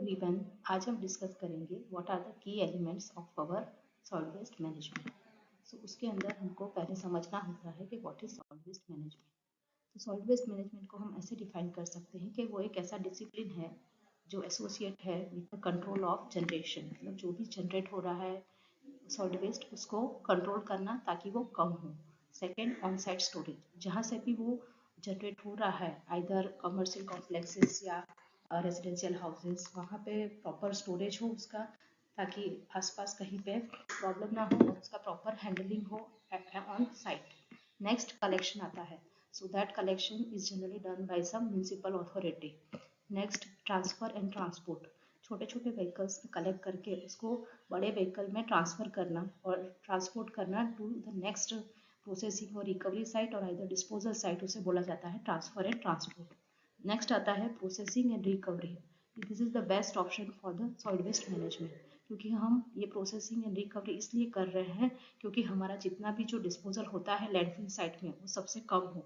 Everyone, आज हम discuss करेंगे what are the key elements of our solid waste management. So उसके अंदर हमको पहले समझना होता है कि what is solid waste management. तो सॉलिड वेस्ट मैनेजमेंट को हम ऐसे डिफाइन कर सकते हैं कि वो एक ऐसा डिसिप्लिन है जो एसोसिएट है with the control of generation, मतलब जो भी जनरेट हो रहा है सॉलिड वेस्ट उसको कंट्रोल करना ताकि वो कम हो। सेकेंड, ऑन साइट स्टोरेज, जहाँ से भी वो जनरेट हो रहा है आइदर कमर्शियल कॉम्प्लेक्सेस या रेजिडेंशियल हाउसेस, वहाँ पे प्रॉपर स्टोरेज हो उसका ताकि आसपास कहीं पे प्रॉब्लम ना हो और उसका प्रॉपर हैंडलिंग हो ऑन साइट। नेक्स्ट, कलेक्शन आता है। So that collection is generally done by some municipal authority. Next, transfer and transport, छोटे छोटे व्हीकल्स कलेक्ट करके उसको बड़े व्हीकल में ट्रांसफ़र करना और ट्रांसपोर्ट करना टू द नेक्स्ट प्रोसेसिंग और रिकवरी साइट और आइदर डिस्पोजल साइट, उसे बोला जाता है ट्रांसफर एंड ट्रांसपोर्ट। नेक्स्ट आता है processing and recovery. This is the best option for the solid waste management, क्योंकि हम ये प्रोसेसिंग एंड रिकवरी इसलिए कर रहे हैं क्योंकि हमारा जितना भी जो डिस्पोजल होता है लैंडफिल साइट में वो सबसे कम हो।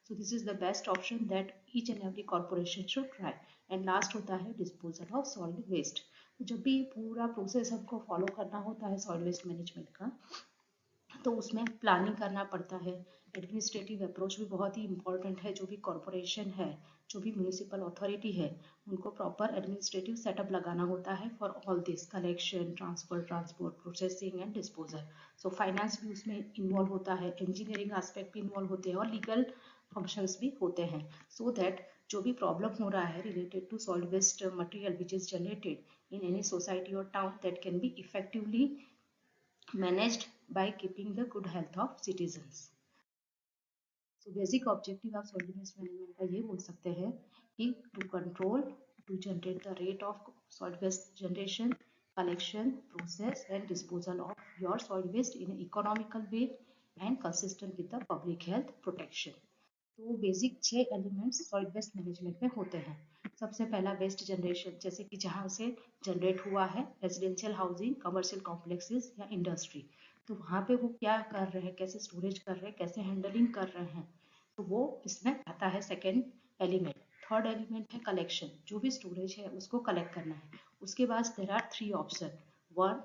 So this is the best option that each and every corporation should try. And last होता है डिस्पोजल ऑफ सॉलिड वेस्ट। जब भी पूरा प्रोसेस हमको फॉलो करना होता है सॉलिड वेस्ट मैनेजमेंट का, तो उसमें प्लानिंग करना पड़ता है। एडमिनिस्ट्रेटिव अप्रोच भी बहुत ही इंपॉर्टेंट है। जो भी कॉरपोरेशन है, जो भी म्यूनिसिपल अथॉरिटी है, उनको प्रॉपर एडमिनिस्ट्रेटिव सेटअप लगाना होता है for all this collection, transfer, transport, processing and disposal. So finance भी उसमें इन्वॉल्व होता है, इंजीनियरिंग एस्पेक्ट भी इन्वॉल्व होते हैं और लीगल फंक्शंस भी होते हैं, सो दैट जो भी प्रॉब्लम हो रहा है related to solid waste material which is generated in any society और town, that can be effectively managed by keeping the good health of citizens. So basic objective of solid waste management का ये बोल सकते हैं कि to control, to generate the rate of solid waste generation, collection, process and disposal of your solid waste in an economical way and consistent with the public health protection. तो basic 6 elements solid waste management में होते हैं। सबसे पहला waste generation, जैसे कि जहाँ से जनरेट हुआ है रेजिडेंशियल हाउसिंग, कमर्शियल कॉम्प्लेक्सेस या इंडस्ट्री, तो वहाँ पे वो क्या कर रहे हैं, कैसे स्टोरेज कर रहे हैं, कैसे हैंडलिंग कर रहे हैं, तो वो इसमें आता है सेकेंड एलिमेंट। थर्ड एलिमेंट है कलेक्शन, जो भी स्टोरेज है उसको कलेक्ट करना है। उसके बाद there are 3 option, 1,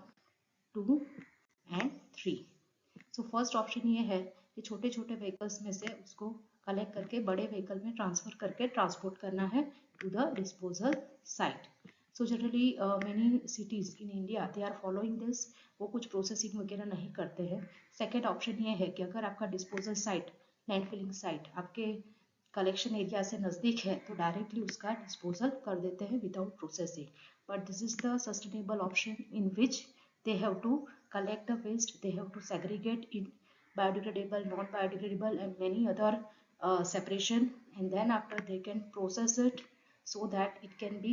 2 and 3। So first option ये है कि छोटे छोटे व्हीकल्स में से उसको कलेक्ट करके बड़े व्हीकल में ट्रांसफर करके ट्रांसपोर्ट करना है to the disposal site. So generally many cities in India they are following this, वो कुछ प्रोसेसिंग वगैरह नहीं करते हैं। सेकेंड ऑप्शन ये है कि अगर आपका डिस्पोजल साइट, लैंडफिलिंग साइट आपके कलेक्शन एरिया से नज़दीक है तो डायरेक्टली उसका डिस्पोजल कर देते हैं without processing. But this is the sustainable option in which they have to collect the waste, they have to segregate in biodegradable, non-biodegradable and many other separation, and then after they can process it so that it can be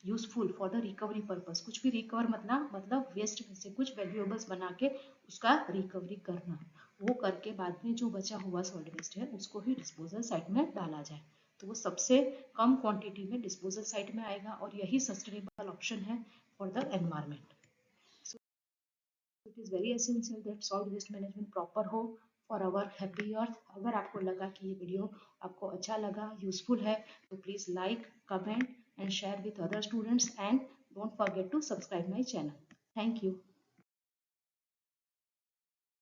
useful for the recovery purpose. कुछ भी recover मतलब waste में से कुछ valuables बना के उसका recovery करना, वो करके बाद में जो बचा हुआ सॉलिड वेस्ट है उसको ही डिस्पोजल साइट में डाला जाए, तो वो सबसे कम क्वांटिटी में डिस्पोजल साइट में आएगा और यही सस्टेनेबल ऑप्शन है for the environment. It is very essential that solid waste management proper हो फॉर आवर हैप्पी अर्थ। अगर आपको लगा कि ये वीडियो आपको अच्छा लगा, यूजफुल है, तो please like, comment and share with other students and don't forget to subscribe my channel. Thank you.